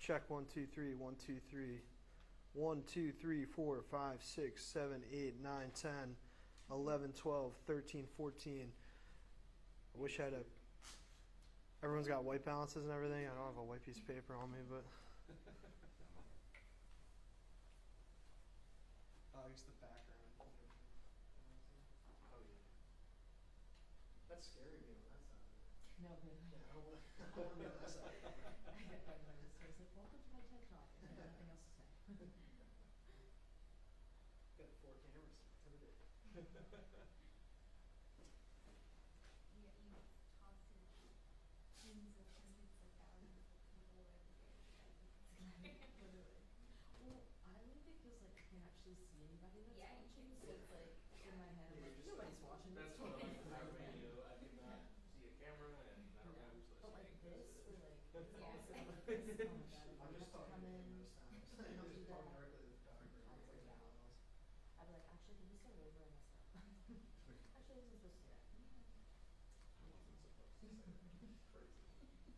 Check 1 2 3 1 2 3 1 2 3 4 5 6 7 8 9 10 11 12 13 14. I wish I had a. Everyone's got white balances and everything. I don't have a white piece of paper on me, but. I use the background. Oh yeah. That's scary being on that side of it. No, good. Yeah, I don't want to be on that side. I get my notice. I was like, welcome to my TED Talk. I have nothing else to say. Got 4 cameras. Intimidating. You talk to tens of hundreds of thousands of people every day. Literally. Well, I don't even think it feels like I can actually see anybody that's Yeah, you watching, can so it's like in my head, I'm like, nobody's watching. That's It's what I fine. like about radio. I cannot see a camera and I don't know who's listening. But like this, or like, it's Yeah. awesome like this. Oh my god, I'm I just have to talking come to in. him most times. I I'm don't just do talking that. directly to the photographer. It's like Yeah. everyone else. I'd be like, actually, can we start over? I messed up. Actually, I wasn't supposed to do that. I wasn't supposed to say that. Crazy.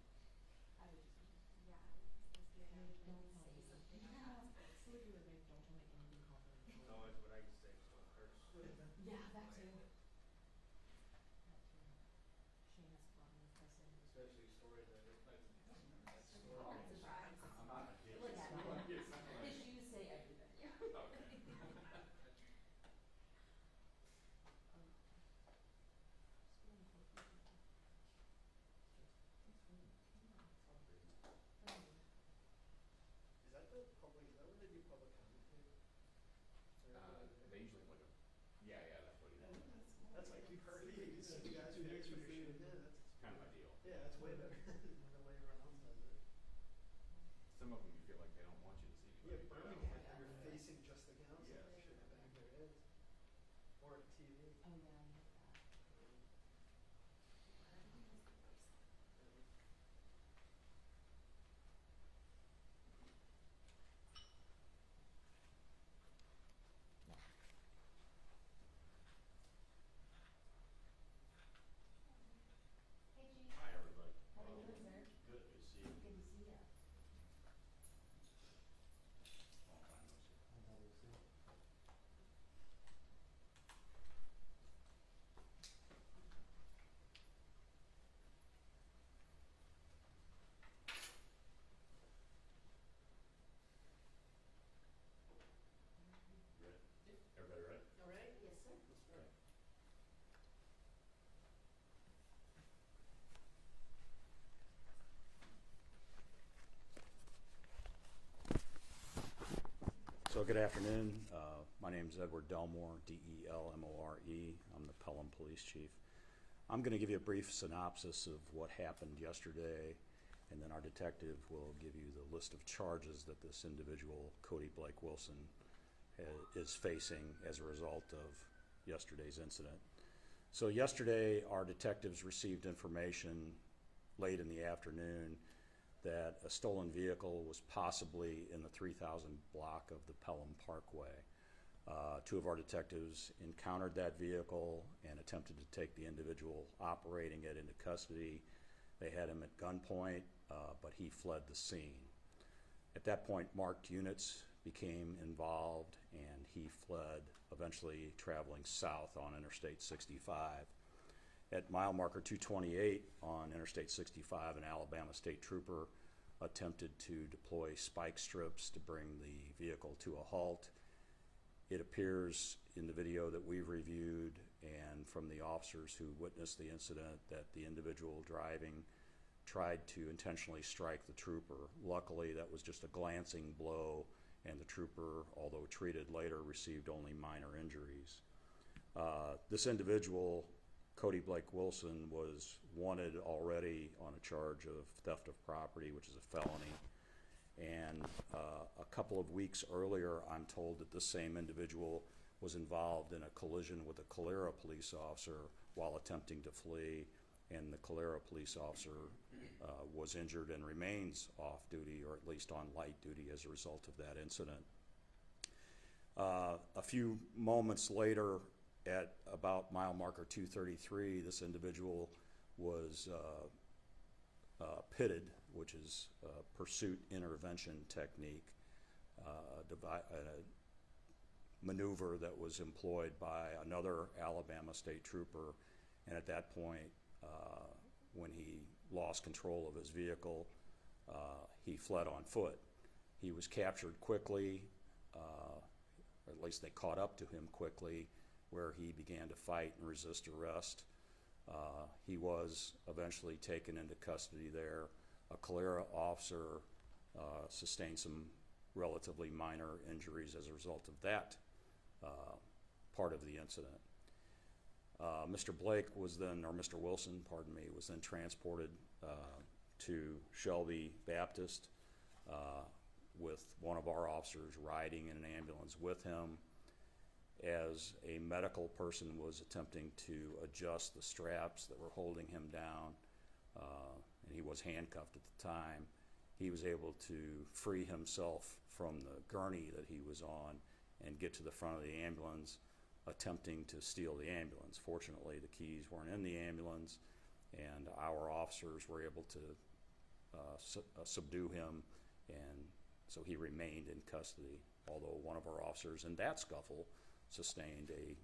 I would just. Yeah, it's supposed to be Like, like, don't say tell me. something Yeah. about So like you were like, don't tell me anything confidential. No, it's what I used to say, just don't curse. Yeah, that too. That too. Shane has a problem with cussing. Especially stories that are like, that story. Oh, it's a surprise. I'm not a kid. Look at me. Yes, I'm like- His shoes say everything. Okay. Is that the public? Is that where they do public comment too? They usually have like a, yeah, that's what he does. That's like you heard it. You see the guys who actually shoot. Yeah, that's Kind of ideal. yeah, that's way better than the way everyone else does it. Some of them you feel like they don't want you to see. Yeah, but you Birmingham, don't. you're facing just the council. Yeah. You shouldn't have banged their heads. Or TV. Oh yeah, I hate that. Hey, G. Hi, everybody. How you doing, sir? Good to see you. Good to see ya. Long time no see. Ready? Everybody ready? All right? Yes, sir. Okay. So good afternoon. My name is Edward Delmore, Delmore. I'm the Pelham Police Chief. I'm going to give you a brief synopsis of what happened yesterday, and then our detective will give you the list of charges that this individual, Cody Blake Wilson, is facing as a result of yesterday's incident. So yesterday, our detectives received information late in the afternoon that a stolen vehicle was possibly in the 3000 block of the Pelham Parkway. Two of our detectives encountered that vehicle and attempted to take the individual operating it into custody. They had him at gunpoint, but he fled the scene. At that point, marked units became involved and he fled, eventually traveling south on Interstate 65. At mile marker 228 on Interstate 65, an Alabama state trooper attempted to deploy spike strips to bring the vehicle to a halt. It appears in the video that we've reviewed and from the officers who witnessed the incident that the individual driving tried to intentionally strike the trooper. Luckily, that was just a glancing blow, and the trooper, although treated later, received only minor injuries. This individual, Cody Blake Wilson, was wanted already on a charge of theft of property, which is a felony. And a couple of weeks earlier, I'm told that the same individual was involved in a collision with a Calera police officer while attempting to flee, and the Calera police officer was injured and remains off duty, or at least on light duty, as a result of that incident. A few moments later, at about mile marker 233, this individual was pitted which is a pursuit intervention technique, a maneuver that was employed by another Alabama state trooper. And at that point, when he lost control of his vehicle, he fled on foot. He was captured quickly, or at least they caught up to him quickly, where he began to fight and resist arrest. He was eventually taken into custody there. A Calera officer sustained some relatively minor injuries as a result of that part of the incident. Mr. Blake was then, or Mr. Wilson, pardon me, was then transported to Shelby Baptist with one of our officers riding in an ambulance with him as a medical person was attempting to adjust the straps that were holding him down, and he was handcuffed at the time. He was able to free himself from the gurney that he was on and get to the front of the ambulance, attempting to steal the ambulance. Fortunately, the keys weren't in the ambulance, and our officers were able to subdue him, and so he remained in custody, although one of our officers in that scuffle sustained a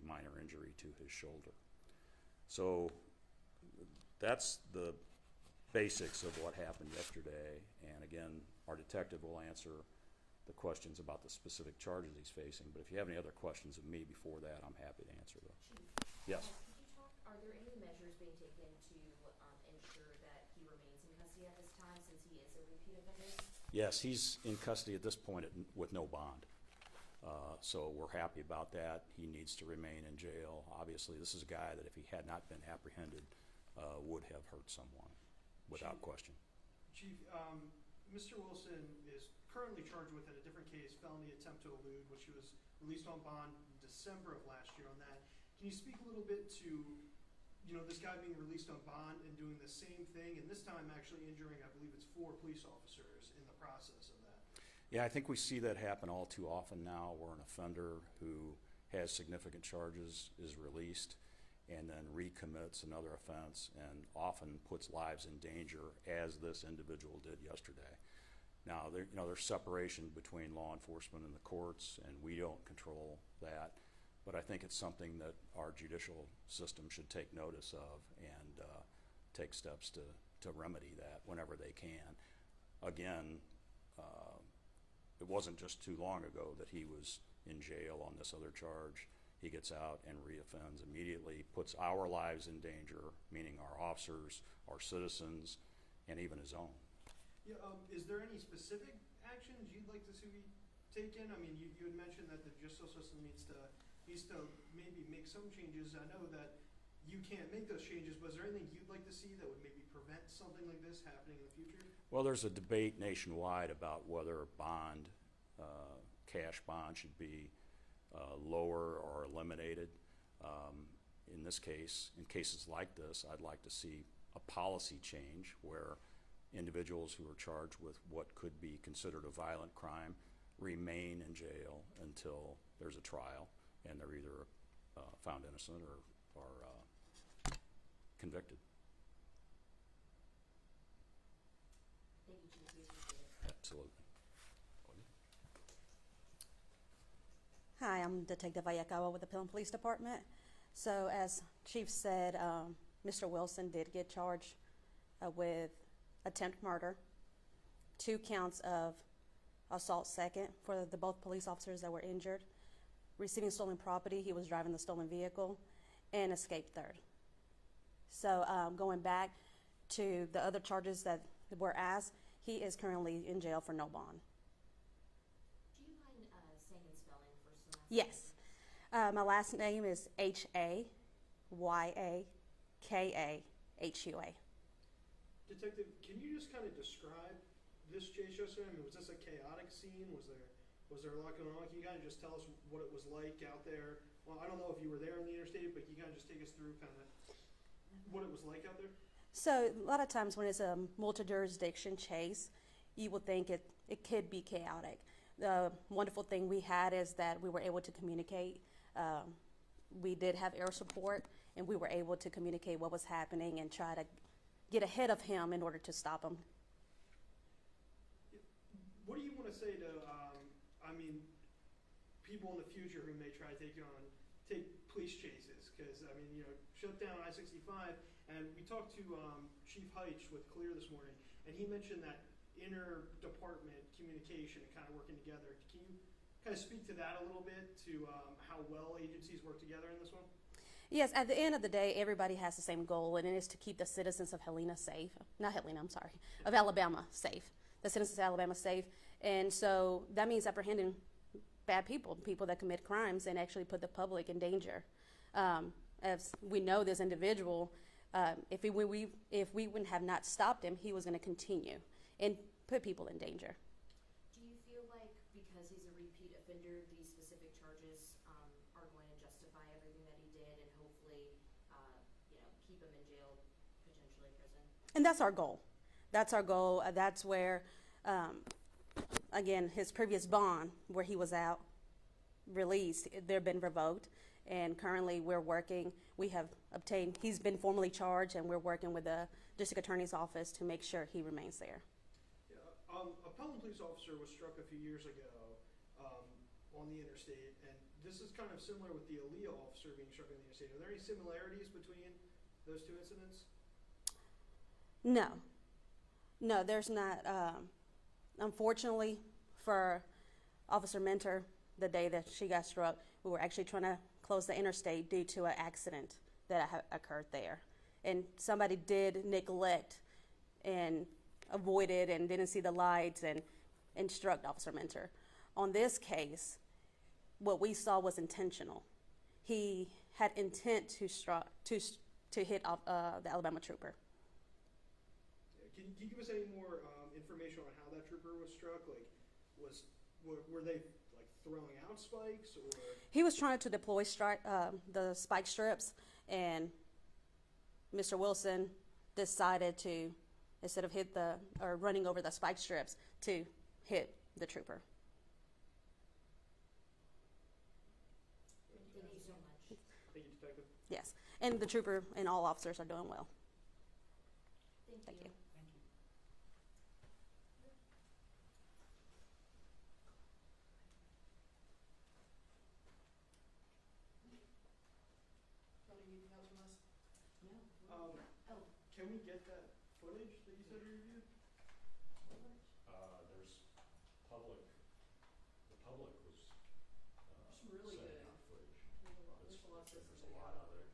minor injury to his shoulder. So that's the basics of what happened yesterday, and again, our detective will answer the questions about the specific charges he's facing, but if you have any other questions of me before that, I'm happy to answer them. Chief, Yes. could you talk, are there any measures being taken to ensure that he remains in custody at this time since he is a repeat offender? Yes, he's in custody at this point with no bond. So we're happy about that. He needs to remain in jail. Obviously, this is a guy that if he had not been apprehended, would have hurt someone, without question. Chief, Mr. Wilson is currently charged with, in a different case, felony attempt to elude, which he was released on bond in December of last year on that. Can you speak a little bit to, this guy being released on bond and doing the same thing, and this time actually injuring, I believe it's 4 police officers in the process of that? Yeah, I think we see that happen all too often now, where an offender who has significant charges is released and then recommits another offense and often puts lives in danger, as this individual did yesterday. Now, there's separation between law enforcement and the courts, and we don't control that, but I think it's something that our judicial system should take notice of and take steps to remedy that whenever they can. Again, it wasn't just too long ago that he was in jail on this other charge. He gets out and reoffends immediately, puts our lives in danger, meaning our officers, our citizens, and even his own. Yeah, is there any specific actions you'd like to see taken? I mean, you had mentioned that the judicial system needs to maybe make some changes. I know that you can't make those changes, but is there anything you'd like to see that would maybe prevent something like this happening in the future? Well, there's a debate nationwide about whether cash bond should be lower or eliminated. In this case, in cases like this, I'd like to see a policy change where individuals who are charged with what could be considered a violent crime remain in jail until there's a trial and they're either found innocent or convicted. Thank you, Chief. We appreciate it. Absolutely. Hi, I'm Detective Ayakawa with the Pelham Police Department. So as Chief said, Mr. Wilson did get charged with attempt murder, 2 counts of assault second for the both police officers that were injured, receiving stolen property, he was driving the stolen vehicle, and escape third. So going back to the other charges that were asked, he is currently in jail for no bond. Do you mind saying and spelling first and last name? Yes. My last name is Hayakahua. Detective, can you just kind of describe this chase yesterday? I mean, was this a chaotic scene? Was there a lot going on? Can you kind of just tell us what it was like out there? Well, I don't know if you were there on the interstate, but can you kind of just take us through kind of what it was like out there? So a lot of times when it's a multi-jurisdiction chase, you would think it could be chaotic. The wonderful thing we had is that we were able to communicate. We did have air support, and we were able to communicate what was happening and try to get ahead of him in order to stop him what do you want to say to, people in the future who may try to take police chases? Because, shut down I-65, and we talked to Chief Heitch with Clear this morning, and he mentioned that inter-department communication and kind of working together. Can you kind of speak to that a little bit, to how well agencies work together in this one? Yes, at the end of the day, everybody has the same goal, and it is to keep the citizens of Alabama safe. The citizens of Alabama safe. And so that means apprehending bad people, people that commit crimes and actually put the public in danger. As we know, this individual, if we wouldn't have not stopped him, he was going to continue and put people in danger. Do you feel like because he's a repeat offender, these specific charges are going to justify everything that he did and hopefully, keep him in jail, potentially prison? And that's our goal. That's our goal. That's where, again, his previous bond, where he was out, released, they've been revoked. And currently he's been formally charged, and we're working with the district attorney's office to make sure he remains there. Yeah, a Pelham police officer was struck a few years ago on the interstate, and this is kind of similar with the Aaliyah officer being struck on the interstate. Are there any similarities between those two incidents? No, there's not. Unfortunately for Officer Mentor, the day that she got struck, we were actually trying to close the interstate due to an accident that occurred there. And somebody did neglect and avoided and didn't see the lights and struck Officer Mentor. On this case, what we saw was intentional. He had intent to hit the Alabama trooper. Can you give us any more information on how that trooper was struck? Like, were they like throwing out spikes, or? He was trying to deploy the spike strips, and Mr. Wilson decided to, instead of running over the spike strips, to hit the trooper. Thank you so much. Thank you, Detective. Yes, and the trooper and all officers are doing well. Thank you. Anything else from us? No. Can we get that footage that you said you reviewed? The public was Some really sending good. out footage. There's a lot of stuff There's in a there. lot out there.